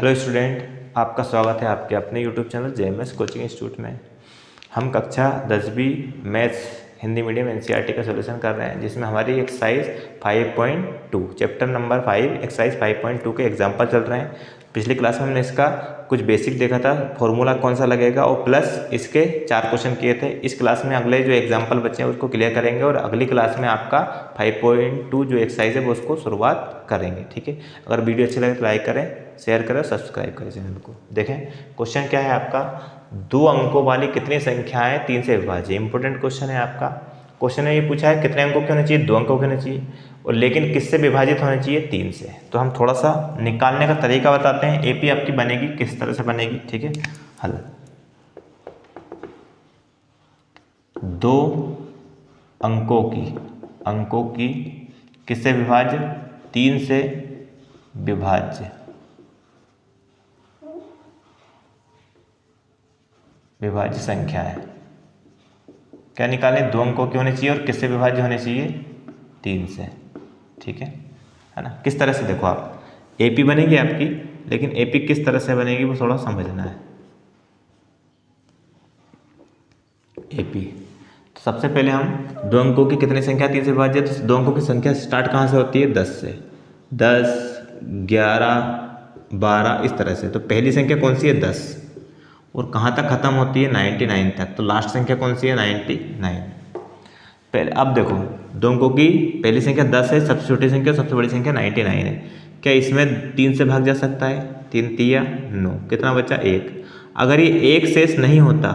Hello student, आपका स्वागत है आपके अपने YouTube channel JMS coaching institute में। हम कक्षा 10वीं मैथ्स हिंदी मीडियम एनसीईआरटी का सॉल्यूशन कर रहे हैं, जिसमें हमारी एक्सरसाइज 5.2 चैप्टर नंबर 5 एक्सरसाइज 5.2 के एग्जाम्पल चल रहे हैं। पिछली क्लास में हमने इसका कुछ बेसिक देखा था, फॉर्मूला कौन सा लगेगा और प्लस इसके 4 क्वेश्चन किए थे। इस क्लास में अगले जो एग्जाम्पल बचे हैं उसको क्लियर करेंगे और अगली क्लास में आपका 5.2 जो एक्सरसाइज है वो उसको शुरुआत करेंगे। ठीक है, अगर वीडियो अच्छी लगे तो लाइक करें, शेयर करें, सब्सक्राइब करें चैनल को। देखें क्वेश्चन क्या है आपका, 2 अंकों वाली कितनी संख्याएं 3 से विभाज्य। इंपॉर्टेंट क्वेश्चन है आपका। क्वेश्चन में ये पूछा है कितने अंकों के होने चाहिए, 2 अंकों के होने चाहिए, और लेकिन किससे विभाजित होने चाहिए, 3 से। तो हम थोड़ा सा निकालने का तरीका बताते हैं। एपी आपकी बनेगी किस तरह से बनेगी। ठीक है, हल 2 अंकों की किससे विभाज्य, 3 से विभाज्य संख्या है। क्या निकालें, 2 अंकों की होनी चाहिए और किससे विभाज्य होने चाहिए, 3 से। ठीक है ना। किस तरह से, देखो आप एपी बनेगी आपकी, लेकिन एपी किस तरह से बनेगी वो थोड़ा समझना है। एपी तो सबसे पहले हम 2 अंकों की कितनी संख्या 3 से विभाज्य, तो 2 अंकों की संख्या स्टार्ट कहाँ से होती है, 10 से। 10, 11, 12 इस तरह से। तो पहली संख्या कौन सी है, 10, और कहाँ तक खत्म होती है, 99 तक। तो लास्ट संख्या कौन सी है, 99। पहले अब देखो, 2 अंकों की पहली संख्या 10 है, सबसे छोटी संख्या, सबसे बड़ी संख्या 99 है। क्या इसमें 3 से भाग जा सकता है, 3 तिया 9, कितना बचा 1। अगर ये 1 शेष नहीं होता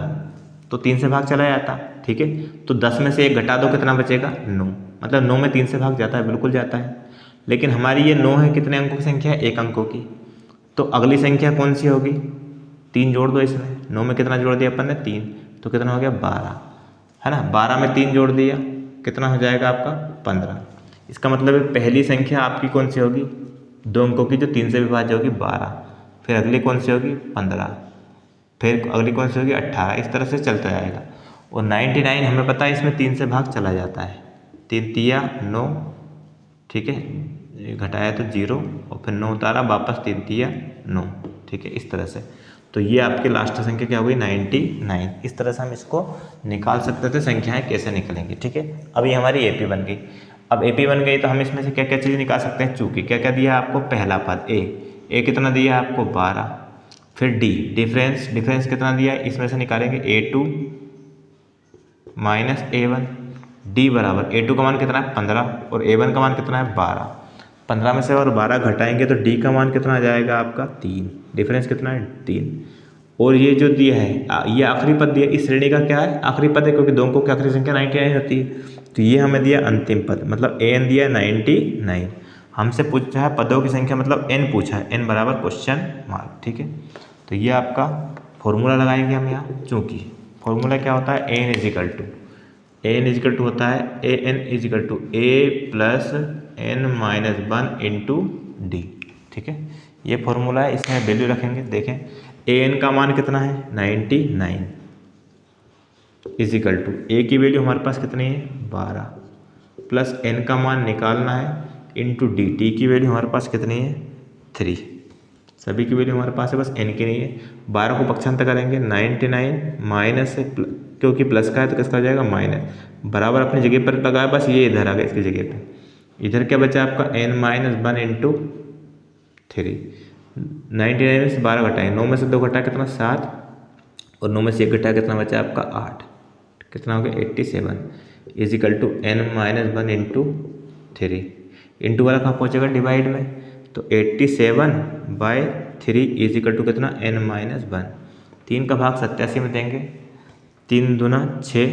तो 3 से भाग चला जाता। ठीक है, तो 10 में से 1 घटा दो, कितना बचेगा 9। मतलब 9 में 3 से भाग जाता है, बिल्कुल जाता है। लेकिन हमारी ये 9 है, कितने अंकों की संख्या है, 1 अंकों की। तो अगली संख्या कौन सी होगी, 3 जोड़ दो इसमें। 9 में कितना जोड़ दिया अपन ने, 3, तो कितना हो गया 12, है ना। 12 में 3 जोड़ दिया, कितना हो जाएगा आपका 15। इसका मतलब है पहली संख्या आपकी कौन सी होगी, 2 अंकों की जो 3 से विभाज्य होगी 12, फिर अगली कौन सी होगी 15, फिर अगली कौन सी होगी 18। इस तरह से चलता जाएगा। और 99 हमें पता है इसमें 3 से भाग चला जाता है, 3 तिया 9। ठीक है, घटाया तो 0 और फिर 9 उतारा, वापस 3 तिया 9। ठीक है, इस तरह से। तो ये आपकी लास्ट संख्या क्या हुई, 99। इस तरह से हम इसको निकाल सकते थे, संख्याएं कैसे निकलेंगी। ठीक है, अब ये हमारी एपी बन गई। अब एपी बन गई तो हम इसमें से क्या क्या चीज़ निकाल सकते हैं। चूंकि क्या क्या दिया आपको, पहला पद ए कितना दिया आपको 12, फिर डी डिफरेंस कितना दिया है, इसमें से निकालेंगे A2 माइनस A1। डी बराबर A2 का मान कितना है 15 और A1 का मान कितना है 12। 15 में से और 12 घटाएंगे तो डी का मान कितना आ जाएगा आपका 3। डिफरेंस कितना है 3। और ये जो दिया है ये आखिरी पद दिया, इस श्रेणी का क्या है, आखिरी पद है, क्योंकि 2 अंकों की आखिरी संख्या 99 होती है। तो ये हमें दिया अंतिम पद, मतलब an दिया 99। हमसे पूछा है पदों की संख्या, मतलब n पूछा है, n बराबर क्वेश्चन मार्क। ठीक है, तो ये आपका फॉर्मूला लगाएंगे हम यहाँ। चूँकि फॉर्मूला क्या होता है, an इजिकल टू होता है an is equal to a plus n-1 into d. ठीक है, ये फॉर्मूला है, इसमें वैल्यू रखेंगे। देखें an का मान कितना है 99 इजिकल टू a की वैल्यू हमारे पास कितनी है 12, प्लस n का मान निकालना है इंटू डी की वैल्यू हमारे पास कितनी है 3। सभी की वैल्यू हमारे पास है, बस n की नहीं है। 12 को पक्षांतर करेंगे, 99 माइनस है, क्योंकि प्लस का है तो किसका हो जाएगा माइनस। बराबर अपनी जगह पर लगाया, बस ये इधर आ गया इसकी जगह पे। इधर क्या बचा आपका n-1 इंटू 3। 99 में से 12 घटाएंगे, 9 में से 2 घटा कितना 7, और 9 में से 1 घटा कितना बचा आपका 8। कितना हो गया 87 is equal to n-1 into 3। Into वाला कहाँ पहुँचेगा, डिवाइड में। तो 87/3 इजिकल टू कितना n-1। 3 का भाग 87 में देंगे, 3 दूना 6,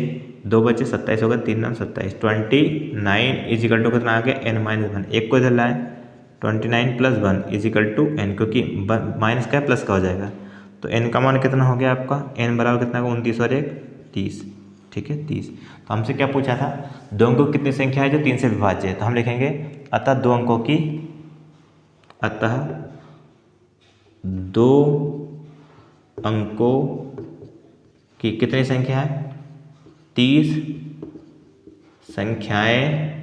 2 बचे 27 होगा, 3 9 27। 29 इजिकल टू कितना आ गया n-1। एक को इधर लाएँ, 29 प्लस 1 इजिकल टू n, क्योंकि माइनस का है प्लस का हो जाएगा। तो n का मान कितना हो गया आपका, n बराबर कितना होगा 29 और 1 30। ठीक है 30। तो हमसे क्या पूछा था, 2 अंकों की कितनी संख्या है जो 3 से विभाज्य है। तो हम लिखेंगे अतः 2 अंकों की कितनी संख्या है, 30 संख्याएं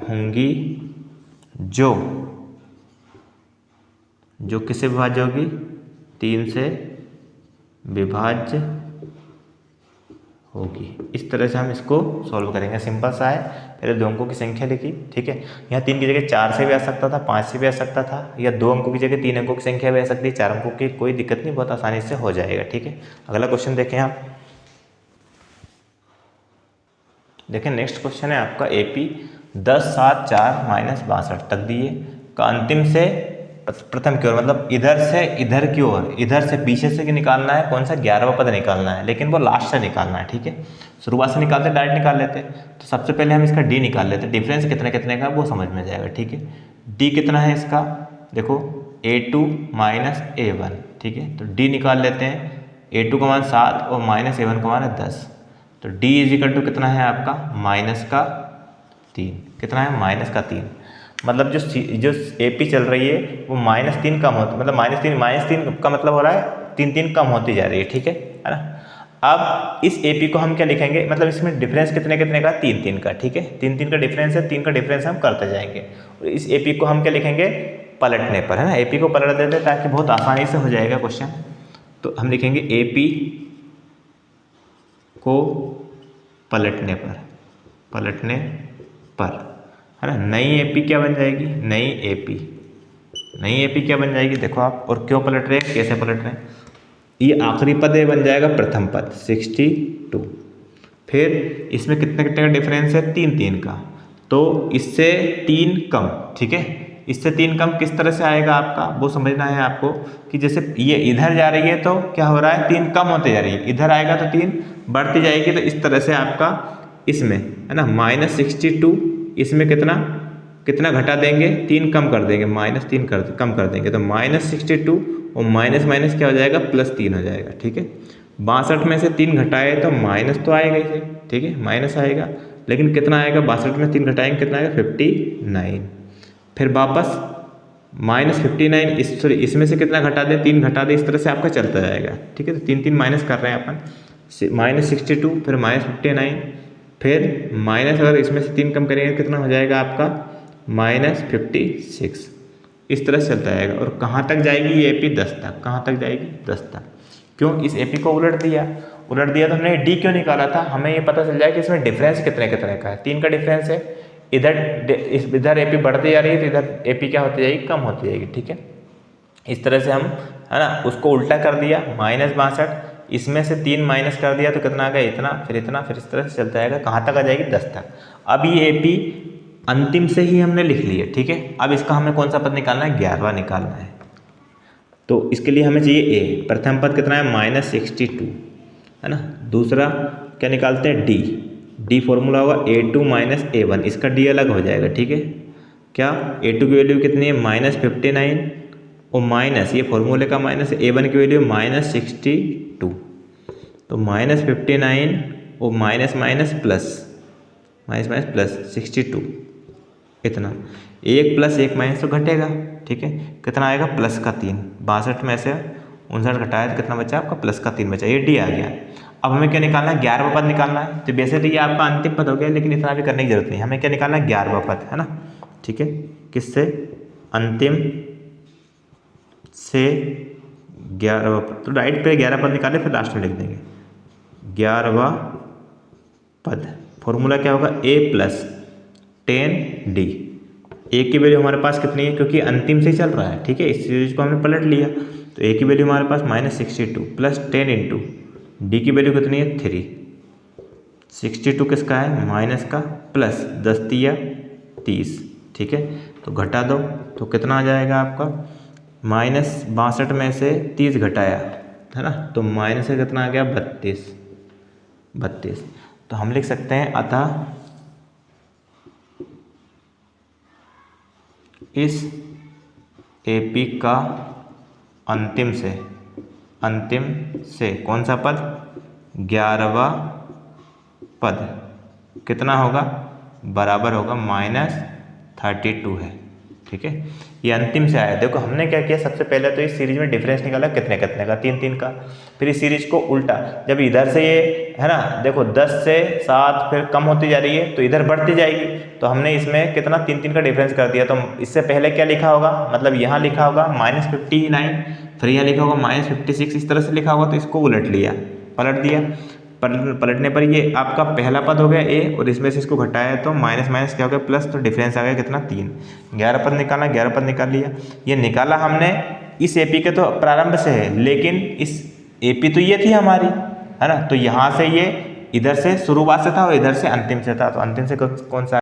होंगी जो जो किससे विभाज्य होगी, 3 से विभाज्य होगी। इस तरह से हम इसको सॉल्व करेंगे। सिंपल सा है, पहले 2 अंकों की संख्या लिखी, ठीक है। यहाँ 3 की जगह 4 से भी आ सकता था, 5 से भी आ सकता था, या 2 अंकों की जगह 3 अंकों की संख्या भी आ सकती है, 4 अंकों की, कोई दिक्कत नहीं, बहुत आसानी से हो जाएगा, ठीक है। अगला क्वेश्चन देखें आप। देखें नेक्स्ट क्वेश्चन है आपका AP 10, 7, 4 -62 तक दिए का अंतिम से प्रथम की ओर, मतलब इधर से इधर की ओर, इधर से पीछे से निकालना है, कौन सा 11वां पद निकालना है, लेकिन वो लास्ट से निकालना है, ठीक है। शुरुआत से निकालते डायरेक्ट निकाल लेते। तो सबसे पहले हम इसका D निकाल लेते, डिफरेंस कितने कितने का वो समझ में जाएगा, ठीक है। D कितना है इसका, देखो A2 - A1, ठीक है। तो D निकाल लेते हैं, A2 का मान 7 और -A1 का मान है 10। तो D इजिकल टू कितना है आपका, -3, कितना है -3। मतलब जो AP चल रही है वो -3 कम होती, मतलब -3 का मतलब हो रहा है 3 कम होती जा रही है, ठीक है ना। अब इस AP को हम क्या लिखेंगे, मतलब इसमें डिफरेंस कितने कितने का, 3 का, ठीक है। 3 का डिफरेंस है, 3 का डिफरेंस हम करते जाएंगे। और इस AP को हम क्या लिखेंगे, पलटने पर, है ना। AP को पलट देते हैं ताकि बहुत आसानी से हो जाएगा क्वेश्चन। तो हम लिखेंगे AP को पलटने पर, है ना। नई AP क्या बन जाएगी, नई AP क्या बन जाएगी, देखो आप। और क्यों पलट रहे हैं, कैसे पलट रहे हैं, ये आखिरी पद ये बन जाएगा प्रथम पद 62। फिर इसमें कितने कितने का डिफरेंस है, 3 का, तो इससे 3 कम, ठीक है। इससे 3 कम किस तरह से आएगा आपका, वो समझना है आपको कि जैसे ये इधर जा रही है तो क्या हो रहा है, 3 कम होते जा रही है, इधर आएगा तो 3 बढ़ती जाएगी। तो इस तरह से आपका इसमें, है ना, -62, इसमें कितना घटा देंगे, 3 कम कर देंगे, -3 कम कर देंगे, तो -62 और माइनस माइनस क्या हो जाएगा, +3 हो जाएगा, ठीक है। 62 में से 3 घटाए तो माइनस तो आएगा ही, ठीक है, माइनस आएगा। लेकिन कितना आएगा, 62 में 3 घटाएंगे कितना आएगा, 59। फिर वापस -59, इसमें से कितना घटा दें, 3 घटा दें, इस तरह से आपका चलता जाएगा, ठीक है। तो 3 माइनस कर रहे हैं अपन, -62, फिर -59, फिर माइनस, अगर इसमें से 3 कम करेंगे कितना हो जाएगा आपका, -56। इस तरह से चलता जाएगा। और कहाँ तक जाएगी ये AP, 10 तक। कहाँ तक जाएगी, 10 तक। क्यों, इस AP को उलट दिया तो हमने D क्यों निकाला था, हमें ये पता चल जाए कि इसमें डिफरेंस कितने कितने का है। 3 का डिफरेंस है, इधर AP बढ़ती जा रही है, तो इधर AP क्या होती जाएगी, कम होती जाएगी, ठीक है। इस तरह से हम, है ना, उसको उल्टा कर दिया, -62, इसमें से 3 माइनस कर दिया तो कितना आ गया, इतना, फिर इस तरह से चलता जाएगा। कहाँ तक आ जाएगी, 10 तक। अब ये AP अंतिम से ही हमने लिख लिया, ठीक है। अब इसका हमें कौन सा पद निकालना है, 11वां निकालना है। तो इसके लिए हमें चाहिए A, प्रथम पद कितना है, -62, है ना। दूसरा क्या निकालते हैं, D फॉर्मूला होगा A2 - A1, इसका D अलग हो जाएगा, ठीक है। क्या, A2 की वैल्यू कितनी है, -59, और माइनस, ये फॉर्मूले का माइनस, A1 की वैल्यू -62, तो -59 और माइनस माइनस प्लस 62, इतना, 1 + 1 माइनस तो घटेगा, ठीक है। कितना आएगा, +3। 62 में से 59 घटाया तो कितना बचा आपका, +3 बचा, ये D आ गया। अब हमें क्या निकालना है, 11वां पद निकालना है। तो वैसे तो ये आपका अंतिम पद हो गया, लेकिन इतना भी करने की जरूरत नहीं, हमें क्या निकालना है, 11वां पद, है ना, ठीक है। किससे, अंतिम से 11वां पद। तो डायरेक्ट पे 11 पद निकाले, फिर लास्ट में लिख देंगे 11वां पद। फॉर्मूला क्या होगा, A + 10D। A की वैल्यू हमारे पास कितनी है, क्योंकि अंतिम से ही चल रहा है, ठीक है, इस चीज़ को हमने पलट लिया। तो A की वैल्यू हमारे पास -62 + 10 × D की वैल्यू कितनी है, 3। 62 किसका है, माइनस का, प्लस 10 × 30, ठीक है। तो घटा दो तो कितना आ जाएगा आपका, -62 में से 30 घटाया, है ना, तो माइनस से कितना आ गया, 32। तो हम लिख सकते हैं, अतः इस AP का अंतिम से कौन सा पद, 11वां पद कितना होगा, बराबर होगा -32 है, ठीक है, ये अंतिम से आया। देखो हमने क्या किया, सबसे पहले तो इस सीरीज में डिफरेंस निकाला कितने कितने का, 3 3 का। फिर इस सीरीज को उल्टा, जब इधर से ये है ना, देखो 10 से 7 फिर कम होती जा रही है तो इधर बढ़ती जाएगी, तो हमने इसमें कितना 3 3 का डिफरेंस कर दिया। तो इससे पहले क्या लिखा होगा, मतलब यहाँ लिखा होगा -59, फिर यहाँ लिखा होगा -56, इस तरह से लिखा होगा, तो इसको उलट लिया, पलट दिया। पलटने पर ये आपका पहला पद हो गया ए, और इसमें से इसको घटाया तो माइनस माइनस क्या हो गया प्लस, तो डिफरेंस आ गया कितना 3। 11 पद निकाला, 11 पद निकाल लिया। ये निकाला हमने इस एपी के तो प्रारंभ से है, लेकिन इस एपी तो ये थी हमारी, है ना, तो यहाँ से ये इधर से शुरुआत से था और इधर से अंतिम से था, तो अंतिम से कौन सा